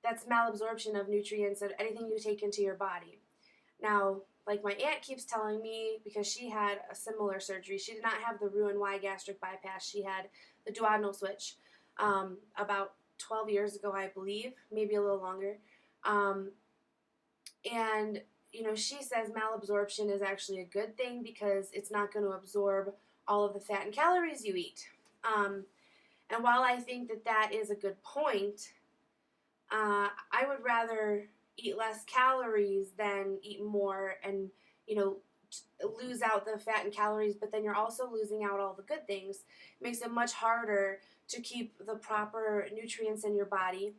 that's malabsorption of nutrients and anything you take into your body. Now, like my aunt keeps telling me, because she had a similar surgery, she did not have the Roux-en-Y gastric bypass, she had the duodenal switch about 12 years ago, I believe, maybe a little longer. Um, and, you know, she says malabsorption is actually a good thing because it's not going to absorb all of the fat and calories you eat. And while I think that that is a good point, I would rather eat less calories than eat more and, you know, lose out the fat and calories, but then you're also losing out all the good things. It makes it much harder to keep the proper nutrients in your body,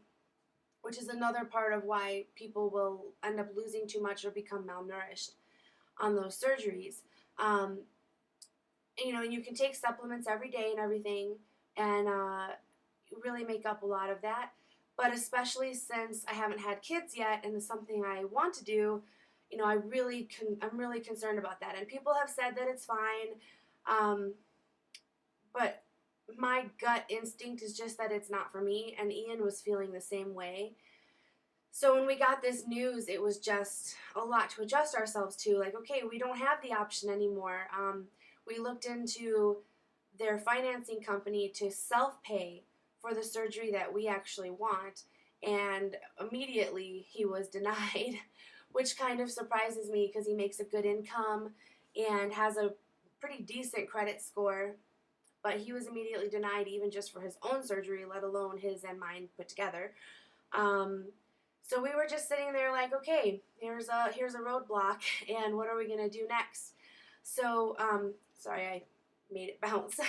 which is another part of why people will end up losing too much or become malnourished on those surgeries. You know, and you can take supplements every day and everything, and really make up a lot of that. But especially since I haven't had kids yet, and it's something I want to do, you know, I'm really concerned about that. And people have said that it's fine, but my gut instinct is just that it's not for me. And Ian was feeling the same way. So when we got this news, it was just a lot to adjust ourselves to. Like, okay, we don't have the option anymore. We looked into their financing company to self-pay for the surgery that we actually want, and immediately he was denied, which kind of surprises me because he makes a good income and has a pretty decent credit score, but he was immediately denied even just for his own surgery, let alone his and mine put together. So we were just sitting there like, okay, here's a roadblock, and what are we going to do next? So, sorry, I made it bounce.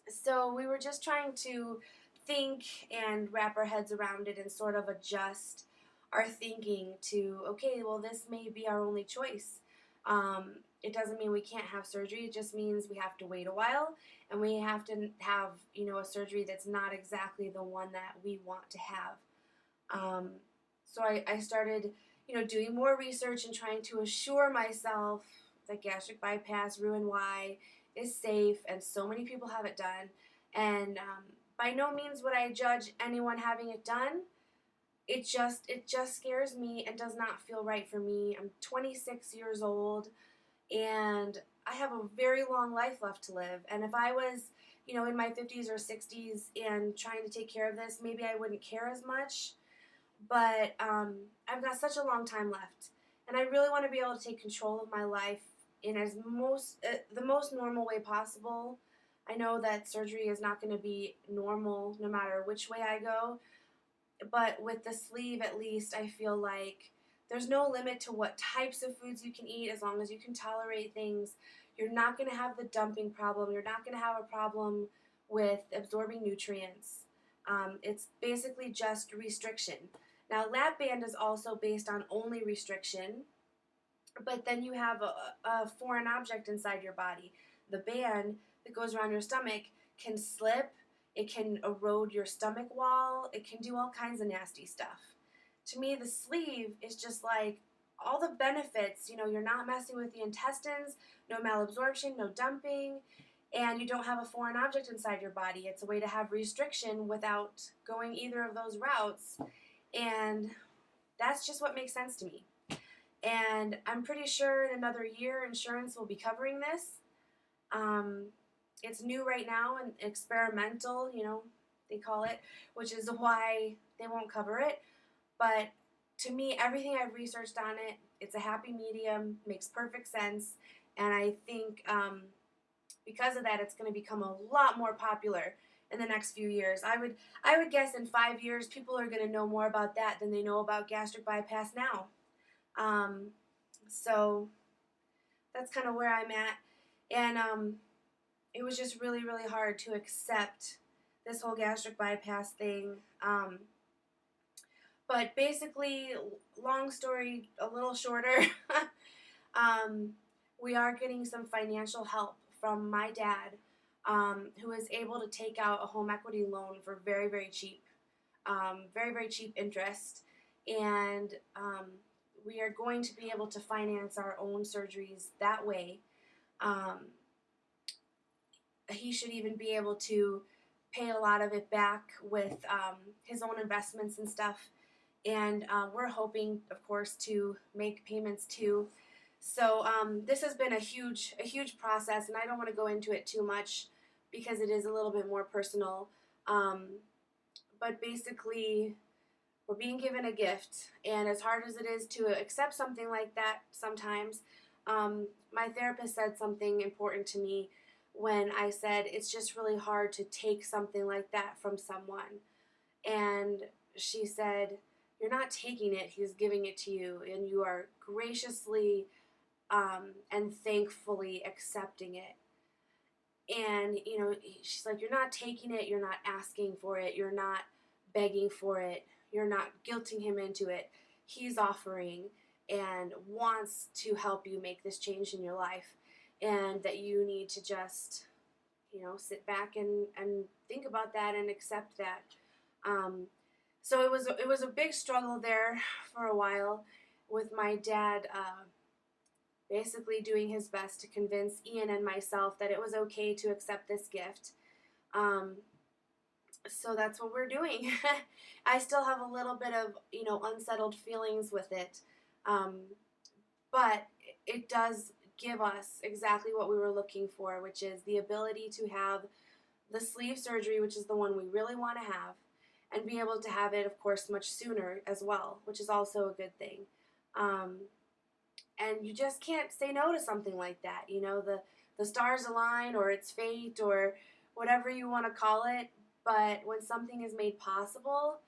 So we were just trying to think and wrap our heads around it and sort of adjust our thinking to, okay, well, this may be our only choice. It doesn't mean we can't have surgery. It just means we have to wait a while, and we have to have, you know, a surgery that's not exactly the one that we want to have. So I started, you know, doing more research and trying to assure myself that gastric bypass, Roux-en-Y, is safe, and so many people have it done. And by no means would I judge anyone having it done. It just scares me and does not feel right for me. I'm 26 years old, and I have a very long life left to live. And if I was, you know, in my 50s or 60s and trying to take care of this, maybe I wouldn't care as much. But I've got such a long time left, and I really want to be able to take control of my life in the most normal way possible. I know that surgery is not going to be normal no matter which way I go, but with the sleeve at least I feel like there's no limit to what types of foods you can eat as long as you can tolerate things. You're not going to have the dumping problem. You're not going to have a problem with absorbing nutrients. It's basically just restriction. Now, lap band is also based on only restriction, but then you have a foreign object inside your body. The band that goes around your stomach can slip, it can erode your stomach wall, it can do all kinds of nasty stuff. To me, the sleeve is just like all the benefits. You know, you're not messing with the intestines, no malabsorption, no dumping, and you don't have a foreign object inside your body. It's a way to have restriction without going either of those routes, and that's just what makes sense to me. And I'm pretty sure in another year insurance will be covering this. It's new right now and experimental, you know, they call it, which is why they won't cover it. But to me, everything I've researched on it, it's a happy medium, makes perfect sense, and I think because of that, it's going to become a lot more popular in the next few years. I would guess in 5 years, people are going to know more about that than they know about gastric bypass now. So that's kind of where I'm at, and it was just really, really hard to accept this whole gastric bypass thing. But basically, long story a little shorter, we are getting some financial help from my dad, who is able to take out a home equity loan for very, very cheap, very, very cheap interest, and we are going to be able to finance our own surgeries that way. He should even be able to pay a lot of it back with his own investments and stuff. And we're hoping, of course, to make payments too. So this has been a huge process, and I don't want to go into it too much because it is a little bit more personal. But basically, we're being given a gift, and as hard as it is to accept something like that sometimes, my therapist said something important to me when I said it's just really hard to take something like that from someone. And she said, "You're not taking it, he's giving it to you, and you are graciously and thankfully accepting it." And, you know, she's like, "You're not taking it, you're not asking for it, you're not begging for it, you're not guilting him into it. He's offering and wants to help you make this change in your life, and that you need to just, you know, sit back and think about that and accept that." So it was a big struggle there for a while, with my dad basically doing his best to convince Ian and myself that it was okay to accept this gift. So that's what we're doing. I still have a little bit of, you know, unsettled feelings with it, but it does give us exactly what we were looking for, which is the ability to have the sleeve surgery, which is the one we really want to have, and be able to have it, of course, much sooner as well, which is also a good thing. And you just can't say no to something like that. You know, the stars align, or it's fate, or whatever you want to call it. But when something is made possible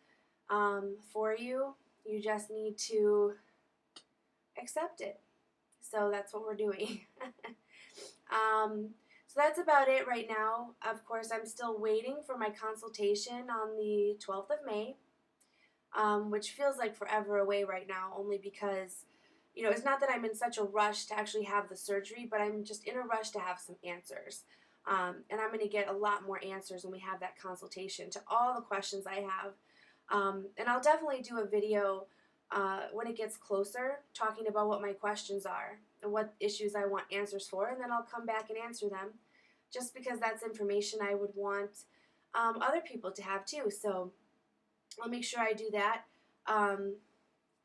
for you, you just need to accept it. So that's what we're doing. So that's about it right now. Of course, I'm still waiting for my consultation on the 12th of May, which feels like forever away right now, only because, you know, it's not that I'm in such a rush to actually have the surgery, but I'm just in a rush to have some answers. And I'm going to get a lot more answers when we have that consultation to all the questions I have. And I'll definitely do a video when it gets closer, talking about what my questions are and what issues I want answers for, and then I'll come back and answer them, just because that's information I would want other people to have too. So I'll make sure I do that.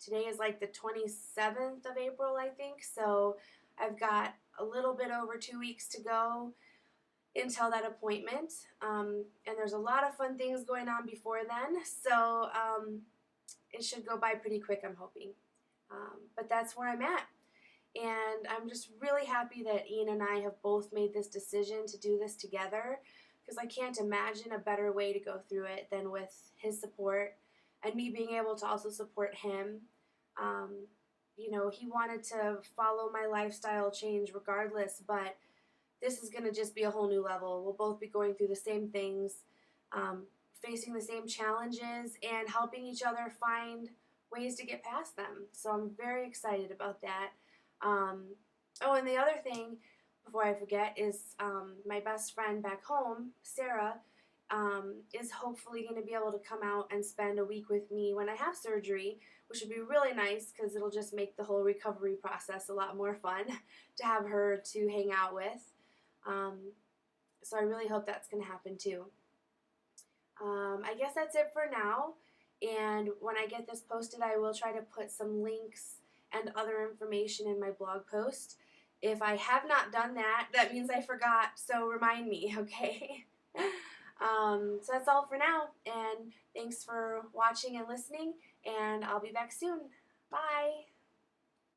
Today is like the 27th of April, I think, so I've got a little bit over 2 weeks to go until that appointment, and there's a lot of fun things going on before then, so it should go by pretty quick, I'm hoping. But that's where I'm at, and I'm just really happy that Ian and I have both made this decision to do this together, because I can't imagine a better way to go through it than with his support and me being able to also support him. You know, he wanted to follow my lifestyle change regardless, but this is going to just be a whole new level. We'll both be going through the same things, facing the same challenges, and helping each other find ways to get past them. So I'm very excited about that. Oh, and the other thing, before I forget, is my best friend back home, Sarah, is hopefully going to be able to come out and spend a week with me when I have surgery, which would be really nice because it'll just make the whole recovery process a lot more fun to have her to hang out with. So I really hope that's going to happen too. I guess that's it for now, and when I get this posted, I will try to put some links and other information in my blog post. If I have not done that, that means I forgot, so remind me, okay? So that's all for now, and thanks for watching and listening, and I'll be back soon. Bye!